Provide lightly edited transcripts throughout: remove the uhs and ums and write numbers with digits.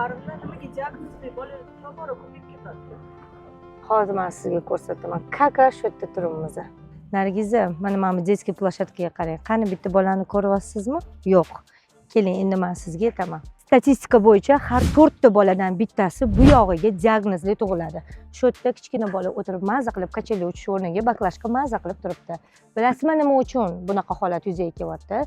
qarinda nimaga diagnozli bola tobora ko'payib ketadi? Hozir men sizga ko'rsataman. Как раз shu yerda turibmiz. Nargiza, mana bu детский площадкаga qarang. Qani bitta bolani ko'ryapsizmi? Yo'q. Keling, endi men sizga aytaman. Statistika bo'yicha har 4 ta boladan bittasi bu yog'iga diagnozli tug'iladi. Shu yerda kichkina bola o'tirib maza qilib kacheli uchish o'rniga baklashka maza qilib turibdi. Bilasizmi nima uchun bunaqa holat yuzaga kelyapti?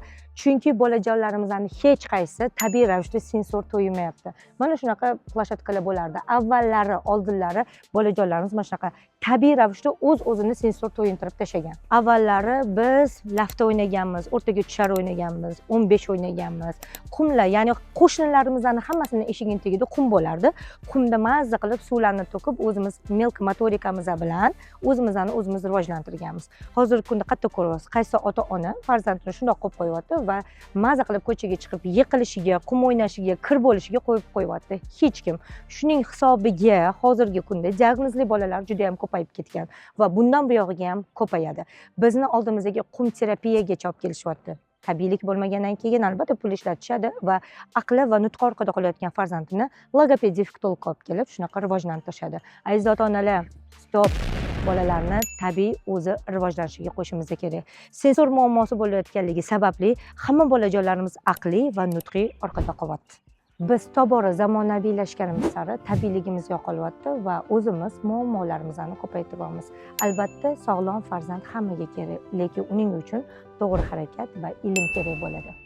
Chunki bolajonlarimizning hech qaysi tabiiy ravishda sensor to'ymayapti. Mana shunaqa plashatkalar bo'lardi. Avvallari, oldinlari bolajonlarimiz mana shunaqa tabiiy ravishda o'z-o'zini sensor to'yintirib tashagan. Avvallari biz lafta o'ynaganmiz, o'rtaga tushar o'ynaganmiz, 15 o'ynaganmiz. Qumlar, ya'ni qo'shnilarimizning hammasini eshigining tagida qum bo'lardi. Qumda mazza qilib suvlarni to'kib o'zimiz milk motorikamiz bilan o'zimiz rivojlantirganmiz. Hozirgi kunda qayerda ko'ryapsiz? Qaysi ota-ona farzandini shundoq qo'yib qo'yapti va mazza qilib ko'chaga chiqib yiqilishiga, qum o'ynashiga, kir bo'lishiga qo'yib qo'yapti. Hech kim. Shuning hisobiga hozirgi kunda diagnozli bolalar juda ham ko'payib ketgan va bundan buyog'iga ham ko'payadi. Bizni oldimizga qum terapiyaga olib kelishyapti. Tabiiylik bo'lmagandan keyin albatta pul ishlatishadi va aqli va nutqi orqada qolayotgan farzandini logoped dialektologga olib kelib shunaqa rivojlantirishadi. Aziz ota-onalar, stop. Bolalarni tabiiy o'zi rivojlanishiga qo'shimiz kerak. Sensor muammosi bo'layotganligi sababli hamma bolajonlarimiz aqliy va nutqiy orqada qolyapti. Biz tobora zamonaviylashganimiz sari tabiiyligimiz yo'qolyapti va o'zimiz muammolarimizni ko'paytiryapmiz. Albatta, sog'lom farzand hammaga kerak, lekin uning uchun to'g'ri harakat va ilm kerak bo'ladi.